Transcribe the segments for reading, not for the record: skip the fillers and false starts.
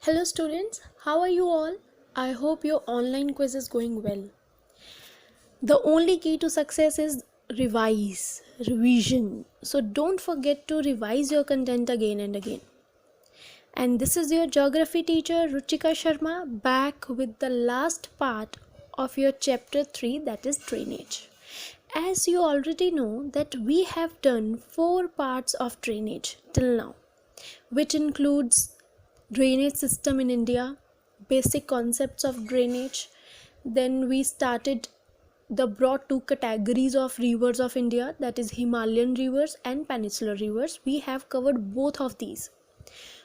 Hello students, how are you all? I hope your online quiz is going well. The only key to success is revision. So don't forget to revise your content again and again. And this is your geography teacher Ruchika Sharma back with the last part of your chapter 3, that is drainage. As you already know that we have done 4 parts of drainage till now, which includes drainage system in India, basic concepts of drainage. Then we started the broad two categories of rivers of India, that is Himalayan rivers and peninsular rivers. We have covered both of these.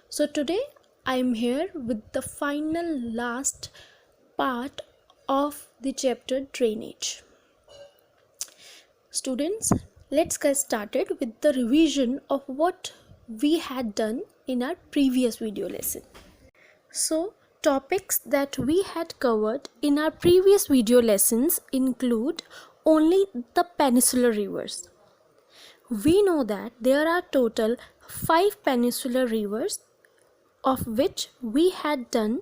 So today I am here with the final last part of the chapter drainage. Students, let's get started with the revision of what we had done in our previous video lesson. So, topics that we had covered in our previous video lessons include only the peninsular rivers. We know that there are total 5 peninsular rivers, of which we had done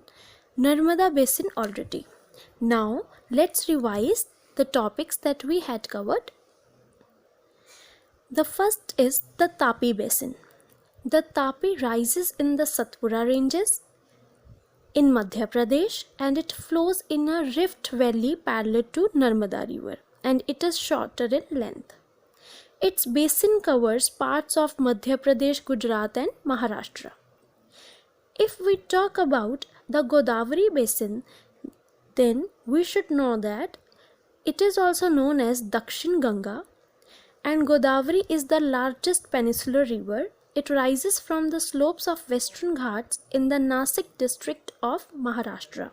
Narmada Basin already. Now, let's revise the topics that we had covered. The first is the Tapi Basin. The Tapi rises in the Satpura ranges in Madhya Pradesh and it flows in a rift valley parallel to Narmada river and it is shorter in length. Its basin covers parts of Madhya Pradesh, Gujarat and Maharashtra. If we talk about the Godavari basin, then we should know that it is also known as Dakshin Ganga, and Godavari is the largest peninsular river. It rises from the slopes of Western Ghats in the Nasik district of Maharashtra.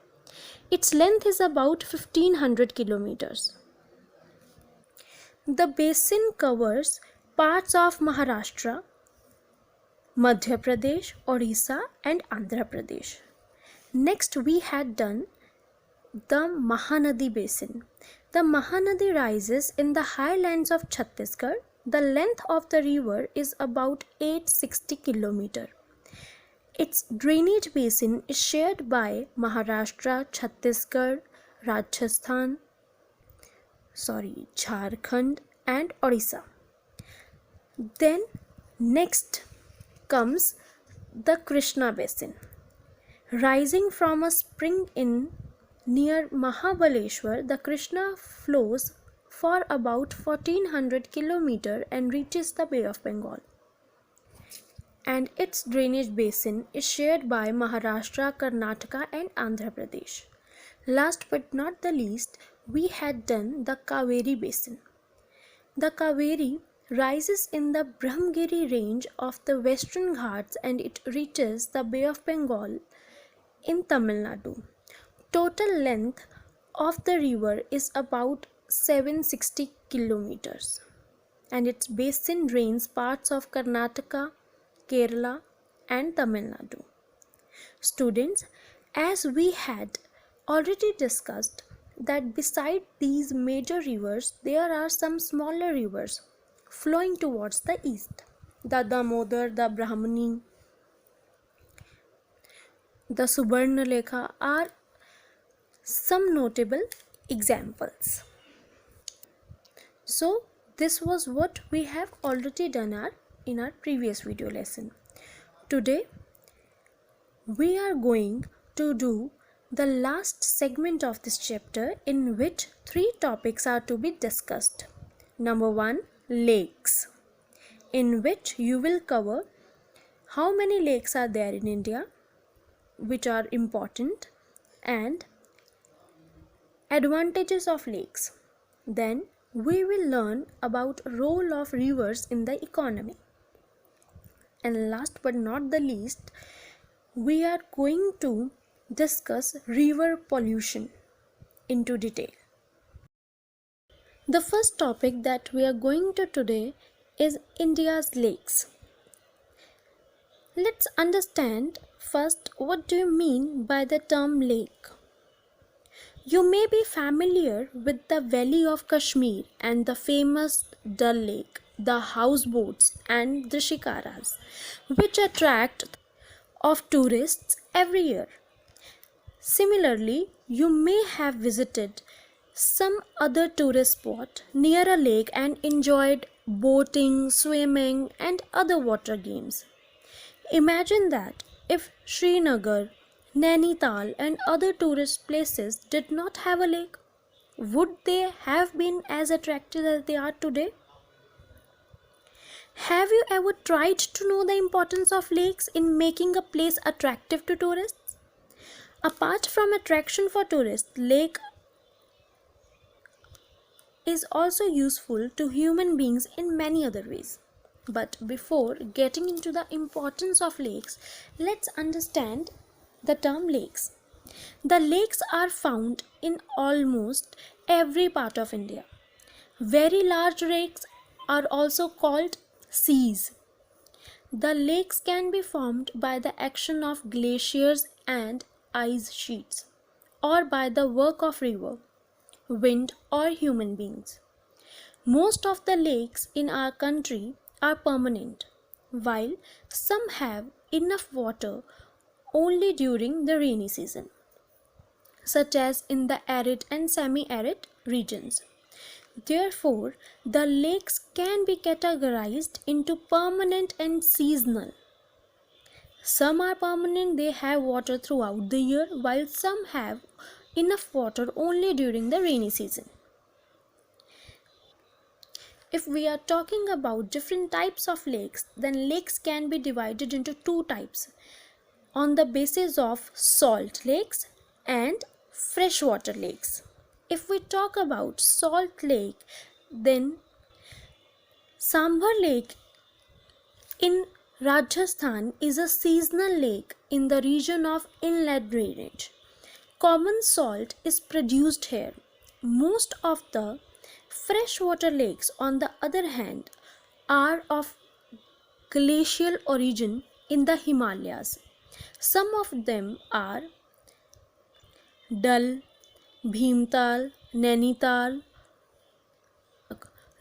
Its length is about 1500 kilometers. The basin covers parts of Maharashtra, Madhya Pradesh, Orissa and Andhra Pradesh. Next we had done the Mahanadi Basin. The Mahanadi rises in the highlands of Chhattisgarh. The length of the river is about 860 km. Its drainage basin is shared by Maharashtra, Chhattisgarh, Jharkhand and Orissa. Then next comes the Krishna Basin. Rising from a spring in near Mahabaleshwar, the Krishna flows for about 1400 km and reaches the Bay of Bengal. And its drainage basin is shared by Maharashtra, Karnataka and Andhra Pradesh. Last but not the least, we had done the Kaveri Basin. The Kaveri rises in the Brahmagiri range of the Western Ghats and it reaches the Bay of Bengal in Tamil Nadu. Total length of the river is about 760 kilometers and its basin drains parts of Karnataka, Kerala and Tamil Nadu. Students, as we had already discussed that beside these major rivers there are some smaller rivers flowing towards the east. The Damodar, the Brahmani, the Subarnalekha are some notable examples. So this was what we have already done in our previous video lesson. Today we are going to do the last segment of this chapter in which 3 topics are to be discussed. Number 1, lakes, in which you will cover how many lakes are there in India, which are important, and advantages of lakes. Then we will learn about role of rivers in the economy. And last but not the least, we are going to discuss river pollution into detail. The first topic that we are going to today is India's lakes. Let's understand first what do you mean by the term lake. You may be familiar with the Valley of Kashmir and the famous Dal Lake, the houseboats and the shikaras, which attract of tourists every year. Similarly, you may have visited some other tourist spot near a lake and enjoyed boating, swimming, and other water games. Imagine that if Srinagar, Nainital, and other tourist places did not have a lake, would they have been as attractive as they are today? Have you ever tried to know the importance of lakes in making a place attractive to tourists? Apart from attraction for tourists, lake is also useful to human beings in many other ways. But before getting into the importance of lakes, let's understand the term lakes. The lakes are found in almost every part of India. Very large lakes are also called seas. The lakes can be formed by the action of glaciers and ice sheets, or by the work of river, wind, or human beings. Most of the lakes in our country are permanent, while some have enough water only during the rainy season, such as in the arid and semi-arid regions. Therefore, the lakes can be categorized into permanent and seasonal. Some are permanent, they have water throughout the year, while some have enough water only during the rainy season. If we are talking about different types of lakes, then lakes can be divided into two types on the basis of salt lakes and freshwater lakes. If we talk about salt lake, then Sambhar Lake in Rajasthan is a seasonal lake in the region of inlet drainage. Common salt is produced here. Most of the freshwater lakes, on the other hand, are of glacial origin in the Himalayas. Some of them are Dal, Bhimtal, Nainital,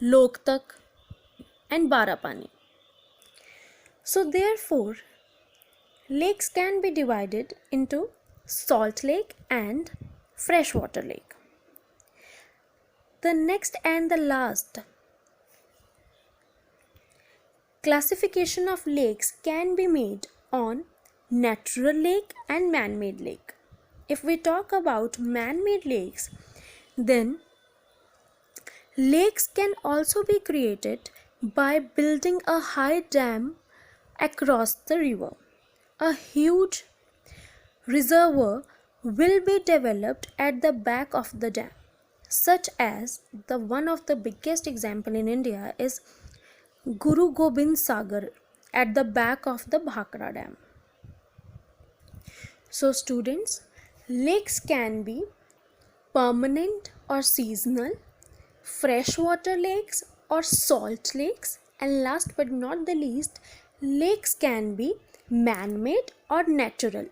Loktak, and Barapani. So therefore, lakes can be divided into salt lake and freshwater lake. The next and the last classification of lakes can be made on natural lake and man-made lake. If we talk about man-made lakes, then lakes can also be created by building a high dam across the river. A huge reservoir will be developed at the back of the dam, such as the one of the biggest example in India is Guru Gobind Sagar at the back of the Bhakra Dam. So students, lakes can be permanent or seasonal, freshwater lakes or salt lakes, and last but not the least, lakes can be man-made or natural.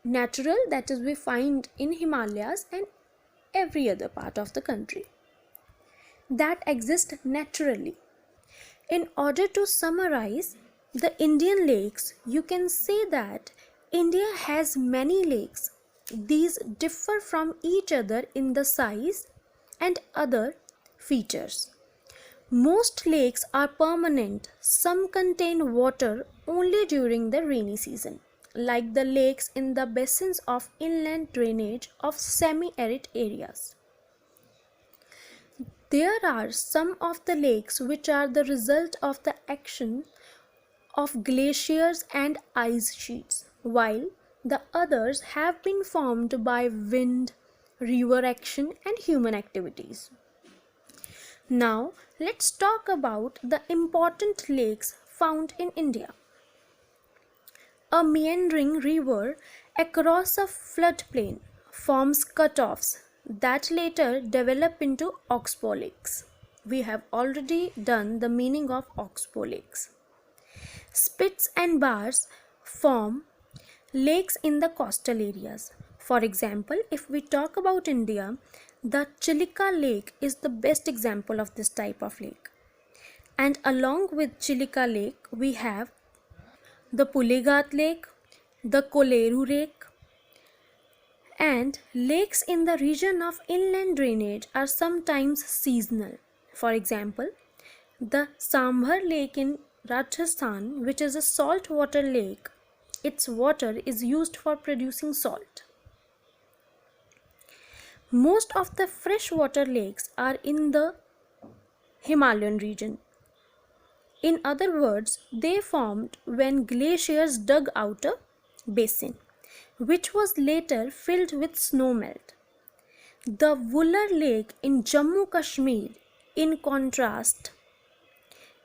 Natural, that is, we find in Himalayas and every other part of the country that exist naturally. In order to summarize the Indian lakes, you can say that India has many lakes. These differ from each other in the size and other features. Most lakes are permanent. Some contain water only during the rainy season, like the lakes in the basins of inland drainage of semi-arid areas. There are some of the lakes which are the result of the action of glaciers and ice sheets, while the others have been formed by wind, river action, and human activities. Now, let's talk about the important lakes found in India. A meandering river across a floodplain forms cutoffs that later develop into oxbow lakes. We have already done the meaning of oxbow lakes. Spits and bars form lakes in the coastal areas. For example, if we talk about India, the Chilika Lake is the best example of this type of lake. And along with Chilika Lake, we have the Pulighat Lake, the Koleru Lake, and lakes in the region of inland drainage are sometimes seasonal. For example, the Sambhar Lake in Rajasthan, which is a saltwater lake, its water is used for producing salt. Most of the freshwater lakes are in the Himalayan region. In other words, they formed when glaciers dug out a basin, which was later filled with snowmelt. The Vular Lake in Jammu Kashmir, in contrast,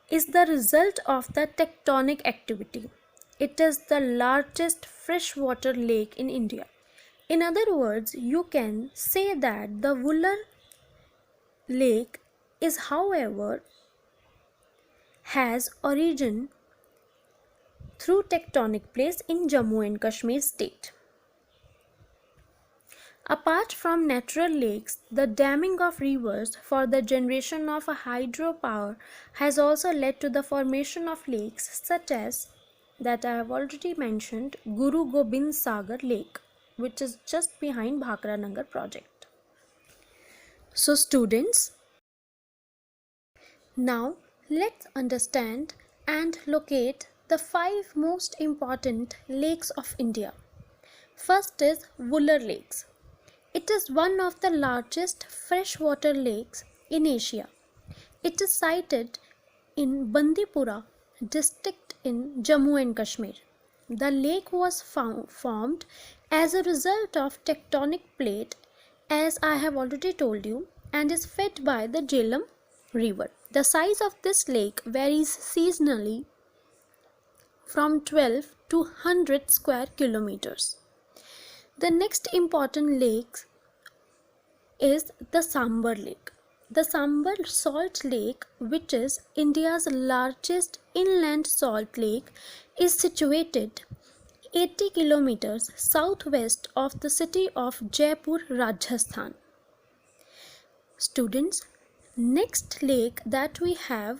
is the result of the tectonic activity. It is the largest freshwater lake in India. In other words, you can say that the Vular Lake is, however, has origin through tectonic plates in Jammu and Kashmir state. Apart from natural lakes, the damming of rivers for the generation of hydropower has also led to the formation of lakes such as that I have already mentioned, Guru Gobind Sagar Lake, which is just behind Bhakra Nangar project. So students, now let's understand and locate the 5 most important lakes of India. First is Vular Lakes. It is one of the largest freshwater lakes in Asia. It is sited in Bandipora district in Jammu and Kashmir. The lake was formed as a result of tectonic plate, as I have already told you, and is fed by the Jhelum river. The size of this lake varies seasonally from 12 to 100 square kilometers. The next important lake is the Sambhar Lake. The Sambhar Salt Lake, which is India's largest inland salt lake, is situated 80 kilometers southwest of the city of Jaipur, Rajasthan. Students, next lake that we have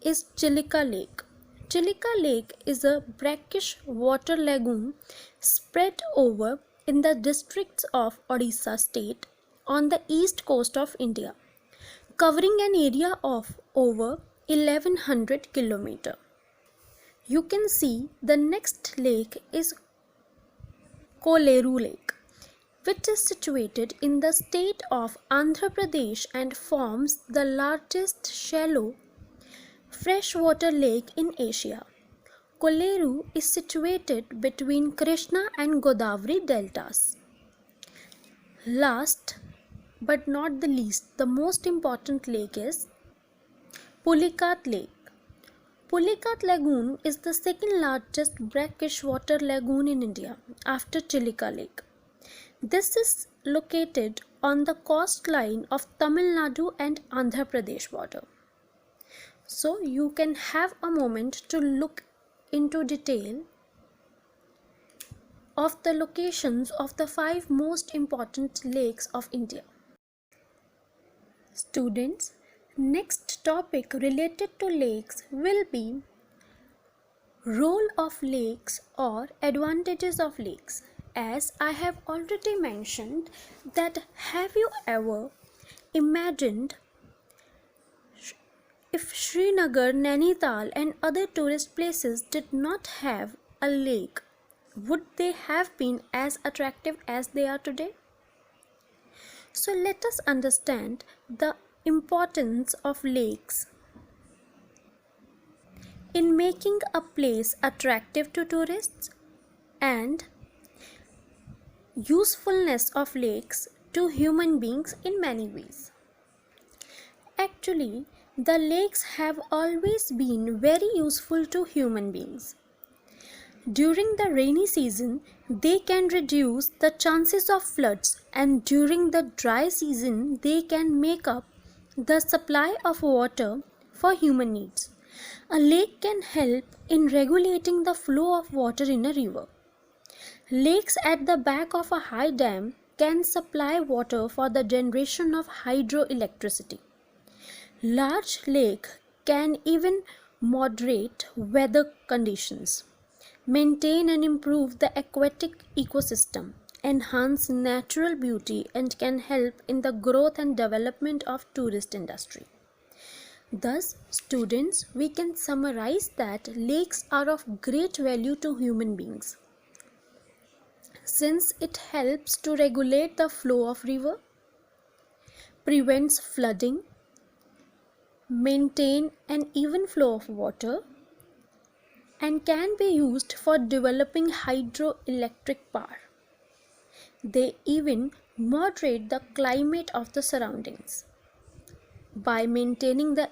is Chilika Lake. Chilika Lake is a brackish water lagoon spread over in the districts of Odisha state on the east coast of India, covering an area of over 1100 kilometers. You can see the next lake is Koleru Lake, which is situated in the state of Andhra Pradesh and forms the largest shallow freshwater lake in Asia. Koleru is situated between Krishna and Godavari deltas. Last but not the least, the most important lake is Pulicat Lake. Pulicat Lagoon is the second largest brackish water lagoon in India after Chilika Lake. This is located on the coastline of Tamil Nadu and Andhra Pradesh border. So you can have a moment to look into detail of the locations of the 5 most important lakes of India. Students, next topic related to lakes will be role of lakes or advantages of lakes. As I have already mentioned that, have you ever imagined if Srinagar, Nainital and other tourist places did not have a lake, would they have been as attractive as they are today? So let us understand the importance of lakes in making a place attractive to tourists and usefulness of lakes to human beings in many ways. Actually, the lakes have always been very useful to human beings. During the rainy season, they can reduce the chances of floods, and during the dry season, they can make up the supply of water for human needs. A lake can help in regulating the flow of water in a river. Lakes at the back of a high dam can supply water for the generation of hydroelectricity. Large lake can even moderate weather conditions. maintain and improve the aquatic ecosystem, enhance natural beauty, and can help in the growth and development of tourist industry. Thus, students, we can summarize that lakes are of great value to human beings since it helps to regulate the flow of river, prevents flooding, maintain an even flow of water, and can be used for developing hydroelectric power. They even moderate the climate of the surroundings by maintaining the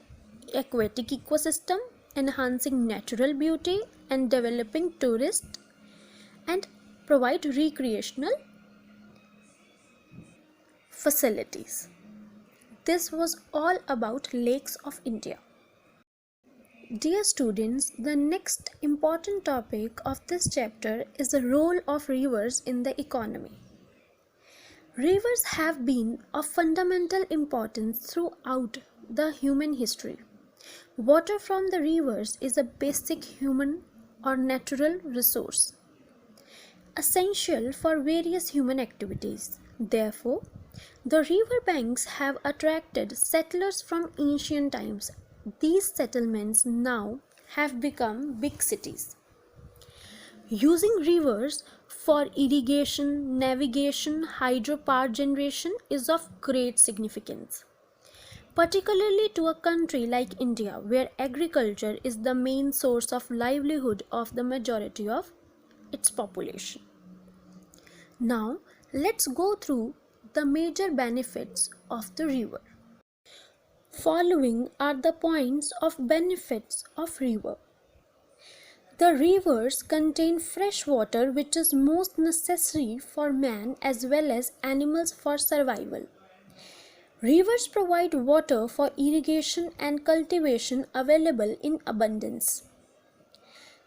aquatic ecosystem, enhancing natural beauty, and developing tourist and provide recreational facilities. This was all about lakes of India. Dear students, the next important topic of this chapter is the role of rivers in the economy. Rivers have been of fundamental importance throughout the human history. Water from the rivers is a basic human or natural resource, essential for various human activities. Therefore, the river banks have attracted settlers from ancient times. These settlements now have become big cities. Using rivers for irrigation, navigation, hydropower generation is of great significance, particularly to a country like India, where agriculture is the main source of livelihood of the majority of its population. Now, let's go through the major benefits of the river. Following are the points of benefits of river. The rivers contain fresh water which is most necessary for man as well as animals for survival. Rivers provide water for irrigation and cultivation available in abundance.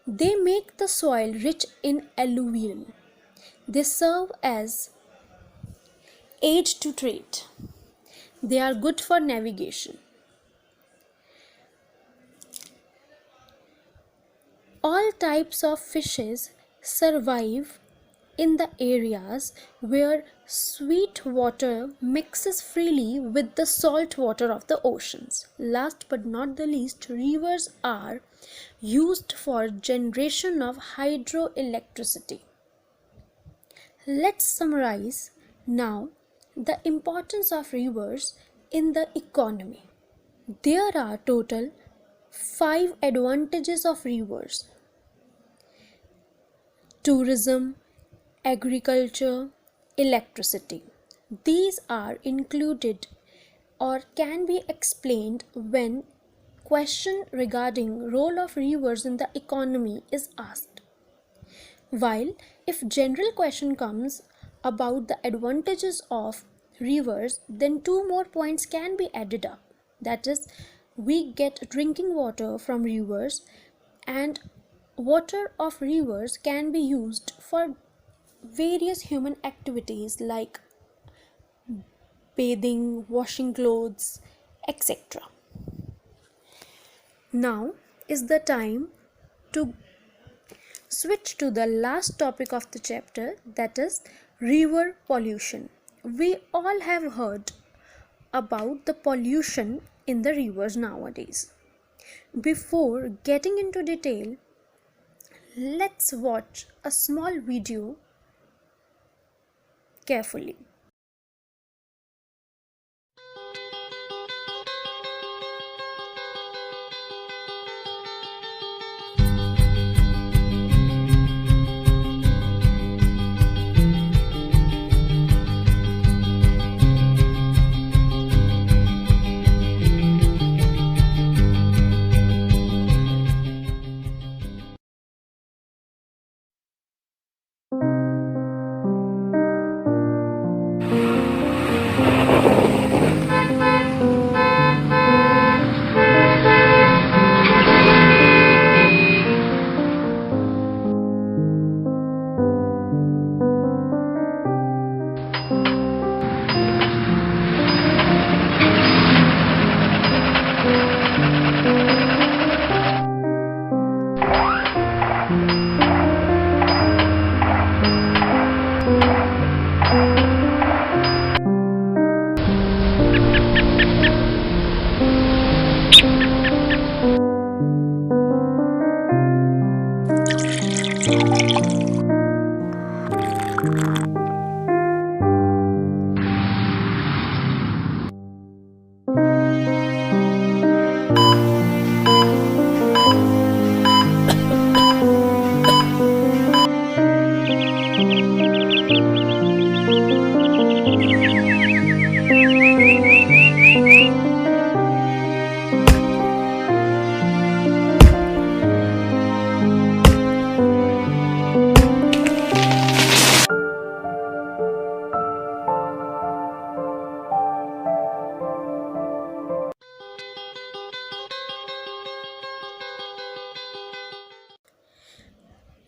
They make the soil rich in alluvial. They serve as aid to trade. They are good for navigation. All types of fishes survive in the areas where sweet water mixes freely with the salt water of the oceans. Last but not the least, rivers are used for generation of hydroelectricity. Let's summarize now the importance of rivers in the economy. There are total 5 advantages of rivers: tourism, agriculture, electricity. These are included or can be explained when question regarding role of rivers in the economy is asked. While if general question comes about the advantages of rivers, then 2 more points can be added up. That is, we get drinking water from rivers, and water of rivers can be used for various human activities like bathing, washing clothes, etc. Now is the time to switch to the last topic of the chapter, that is river pollution. We all have heard about the pollution in the rivers nowadays. Before getting into detail, let's watch a small video carefully.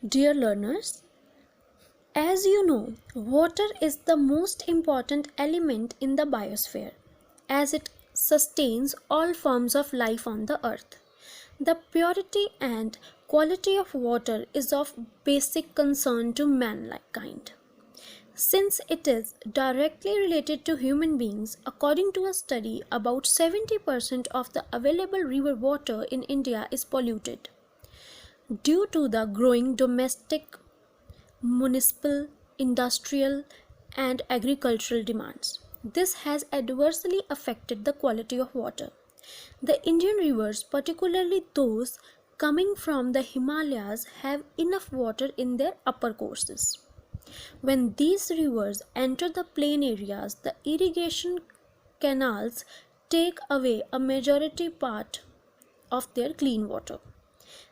Dear learners, as you know, water is the most important element in the biosphere as it sustains all forms of life on the earth. The purity and quality of water is of basic concern to mankind. Since it is directly related to human beings, according to a study, about 70% of the available river water in India is polluted due to the growing domestic, municipal, industrial, and agricultural demands. This has adversely affected the quality of water. The Indian rivers, particularly those coming from the Himalayas, have enough water in their upper courses. When these rivers enter the plain areas, the irrigation canals take away a majority part of their clean water.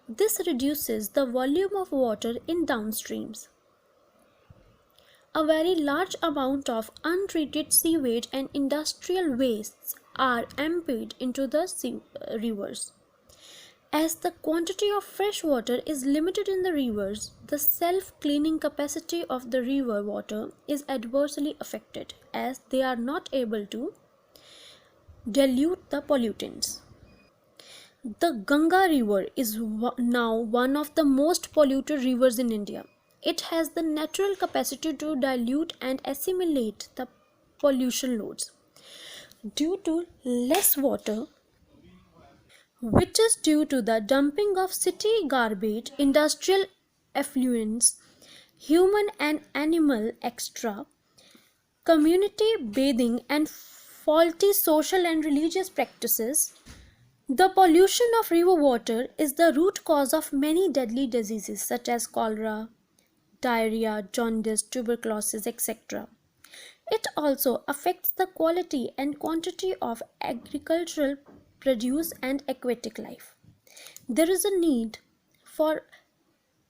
This reduces the volume of water in downstreams. A very large amount of untreated sewage and industrial wastes are emptied into the rivers. As the quantity of fresh water is limited in the rivers, the self-cleaning capacity of the river water is adversely affected as they are not able to dilute the pollutants. The Ganga River is now one of the most polluted rivers in India. It has the natural capacity to dilute and assimilate the pollution loads. Due to less water, which is due to the dumping of city garbage, industrial effluents, human and animal extra, community bathing, and faulty social and religious practices, the pollution of river water is the root cause of many deadly diseases such as cholera, diarrhea, jaundice, tuberculosis, etc. It also affects the quality and quantity of agricultural produce and aquatic life. There is a need for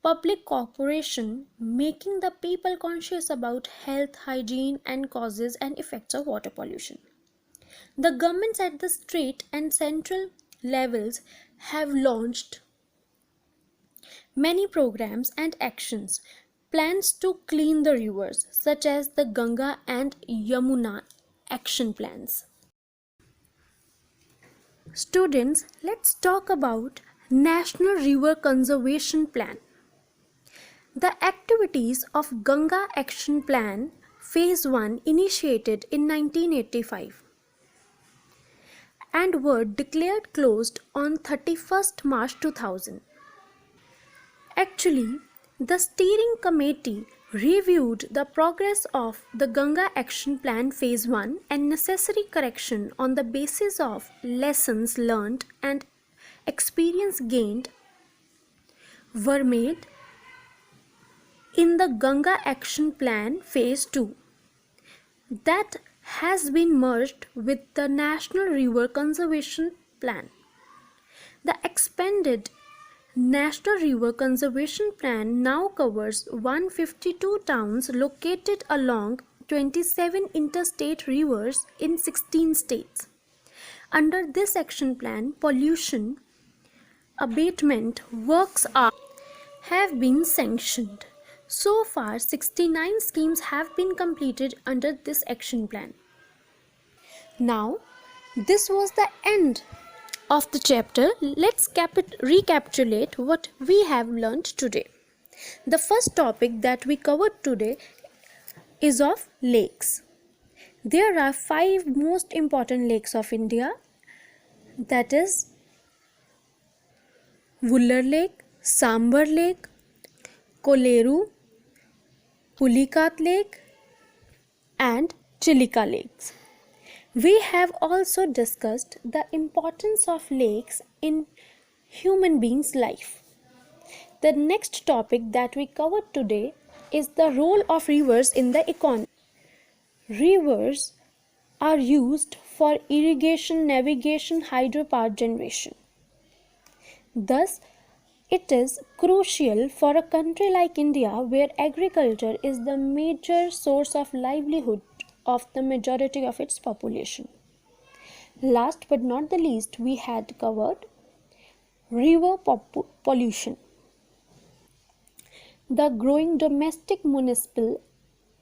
public cooperation making the people conscious about health, hygiene, and causes and effects of water pollution. The governments at the state and central levels have launched many programs and actions plans to clean the rivers such as the Ganga and Yamuna action plans. Students, let's talk about National River Conservation Plan. The activities of Ganga Action Plan Phase 1 initiated in 1985 and were declared closed on 31st March 2000. Actually, the steering committee reviewed the progress of the Ganga Action Plan Phase 1 and necessary correction on the basis of lessons learned and experience gained were made in the Ganga Action Plan Phase 2 that has been merged with the National River Conservation Plan. The expanded National River Conservation Plan now covers 152 towns located along 27 interstate rivers in 16 states. Under this action plan, pollution abatement works have been sanctioned. So far, 69 schemes have been completed under this action plan. Now, this was the end of the chapter. Let's recapitulate what we have learned today. The first topic that we covered today is of lakes. There are 5 most important lakes of India, that is Vular Lake, Sambar Lake, Koleru, Pulikat Lake, and Chilika Lakes. We have also discussed the importance of lakes in human beings' life. The next topic that we covered today is the role of rivers in the economy. Rivers are used for irrigation, navigation, hydropower generation. Thus, it is crucial for a country like India, where agriculture is the major source of livelihood of the majority of its population. Last but not the least, we had covered river pollution. The growing domestic, municipal,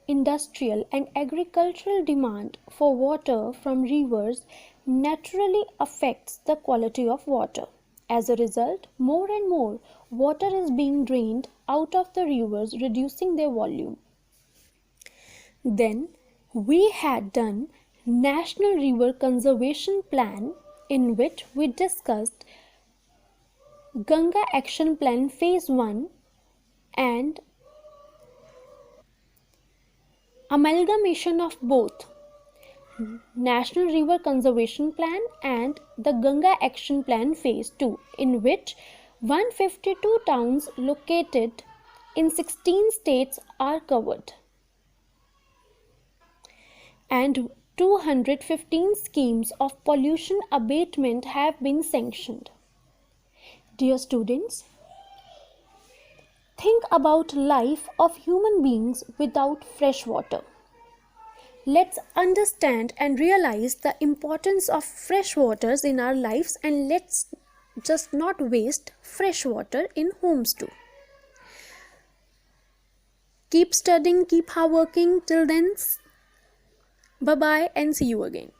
industrial, and agricultural demand for water from rivers naturally affects the quality of water. As a result, more and more water is being drained out of the rivers, reducing their volume. Then we had done National River Conservation Plan, in which we discussed Ganga Action Plan Phase 1 and amalgamation of both National River Conservation Plan and the Ganga Action Plan Phase 2, in which 152 towns located in 16 states are covered and 215 schemes of pollution abatement have been sanctioned. Dear students, think about life of human beings without fresh water. Let's understand and realize the importance of fresh waters in our lives, and let's just not waste fresh water in homes too. Keep studying, keep hard working. Till then, bye bye and see you again.